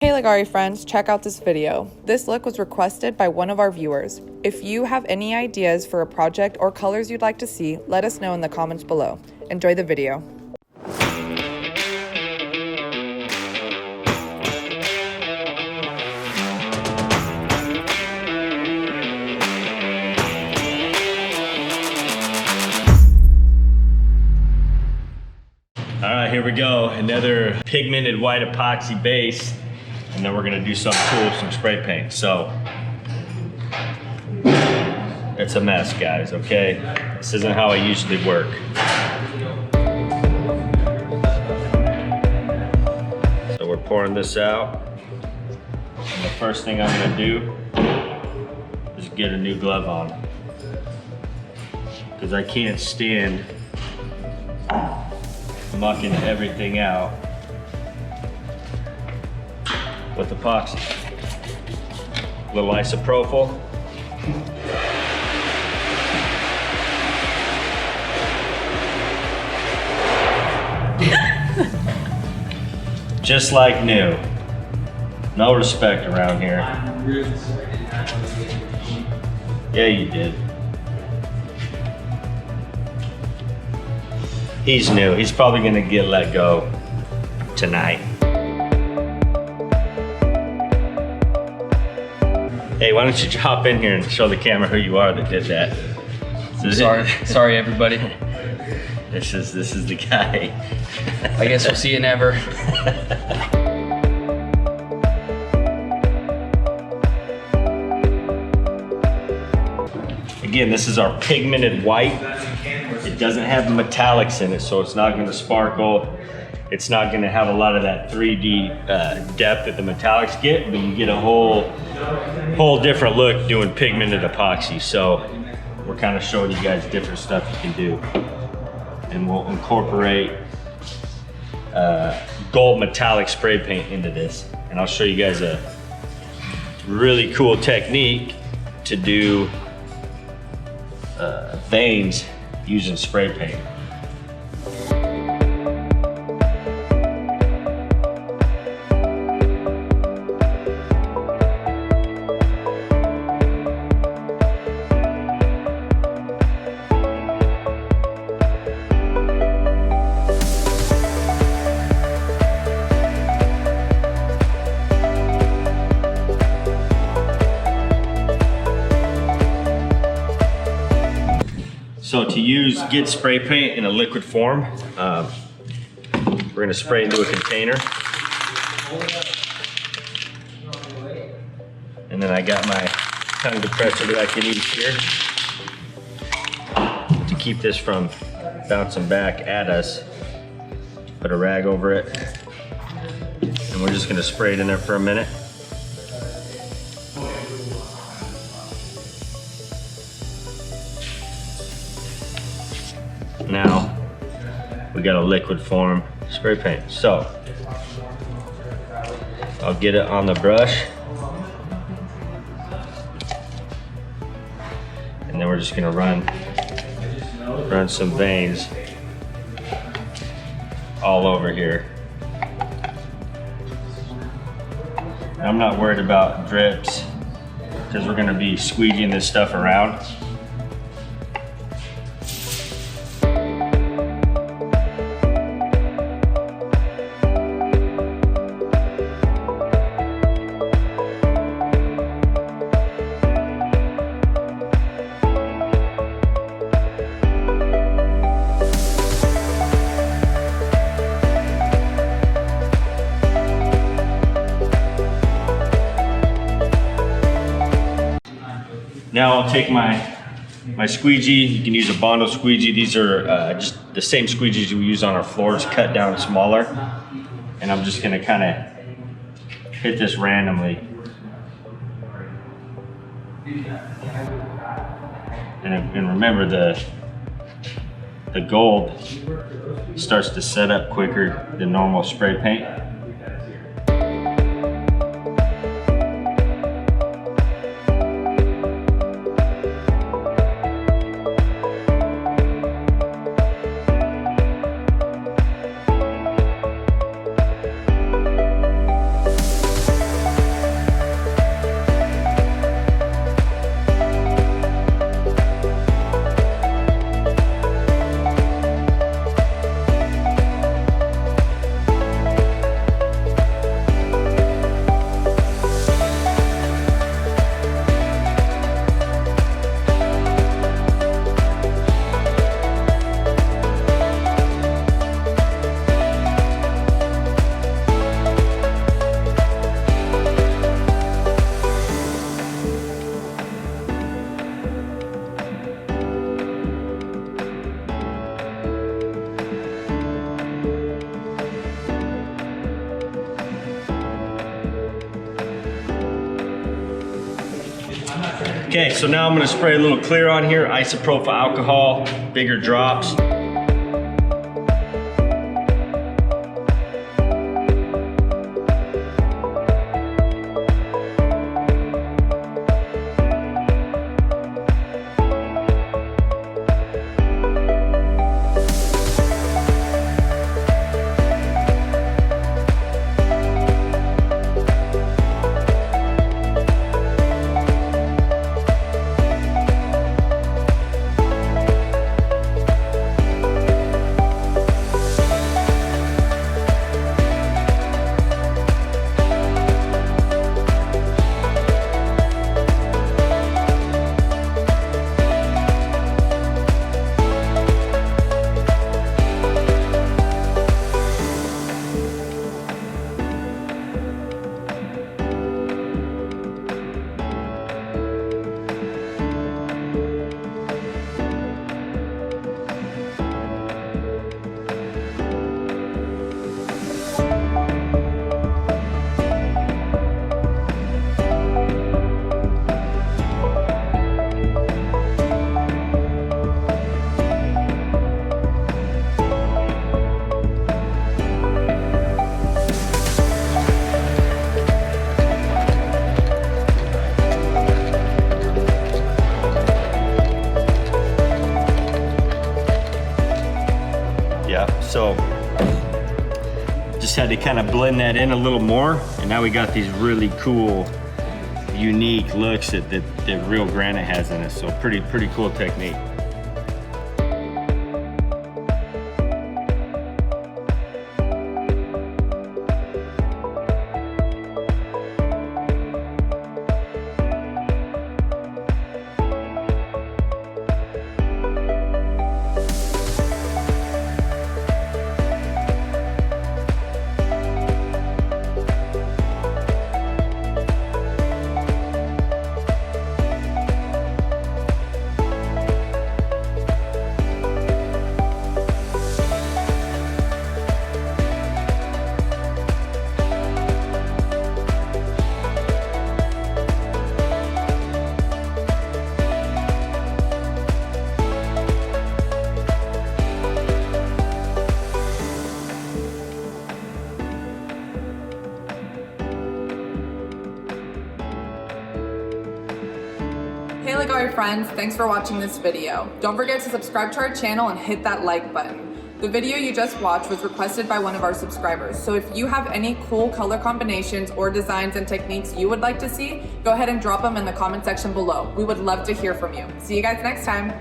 Hey Leggari friends, check out this video. This look was requested by one of our viewers. If you have any ideas for a project or colors you'd like to see, let us know in the comments below. Enjoy the video. All right, here we go. Another pigmented white epoxy base. And then we're gonna do something cool with some spray paint. So, it's a mess, guys, okay? This isn't how I usually work. So we're pouring this out. And the first thing I'm gonna do is get a new glove on. Because I can't stand mucking everything out with epoxy. A little isopropyl. Just like new. No respect around here. Yeah, you did. He's new. He's probably gonna get let go tonight. Hey, why don't you hop in here and show the camera who you are that did that? Sorry everybody. This is the guy. I guess we'll see you never. Again, this is our pigmented white. It doesn't have metallics in it, so it's not gonna sparkle. It's not gonna have a lot of that 3D depth that the metallics get, but you get a whole different look doing pigmented epoxy. So we're kind of showing you guys different stuff you can do. And we'll incorporate gold metallic spray paint into this. And I'll show you guys a really cool technique to do veins using spray paint. So to use get spray paint in a liquid form, we're gonna spray into a container. And then I got my tongue depressor that I can use here to keep this from bouncing back at us. Put a rag over it. And we're just gonna spray it in there for a minute. Now we got a liquid form spray paint. So I'll get it on the brush, and then we're just gonna run some veins all over here. I'm not worried about drips because we're gonna be squeegeeing this stuff around. Now I'll take my squeegee. You can use a Bondo squeegee. These are just the same squeegees we use on our floors, cut down smaller. And I'm just gonna kind of hit this randomly. And remember the gold starts to set up quicker than normal spray paint. Okay, so now I'm gonna spray a little clear on here, isopropyl alcohol, bigger drops. So just had to kind of blend that in a little more, and now we got these really cool, unique looks that real granite has in it. So pretty cool technique. Hey Leggari friends, thanks for watching this video. Don't forget to subscribe to our channel and hit that like button. The video you just watched was requested by one of our subscribers, so if you have any cool color combinations or designs and techniques you would like to see, go ahead and drop them in the comment section below. We would love to hear from you. See you guys next time.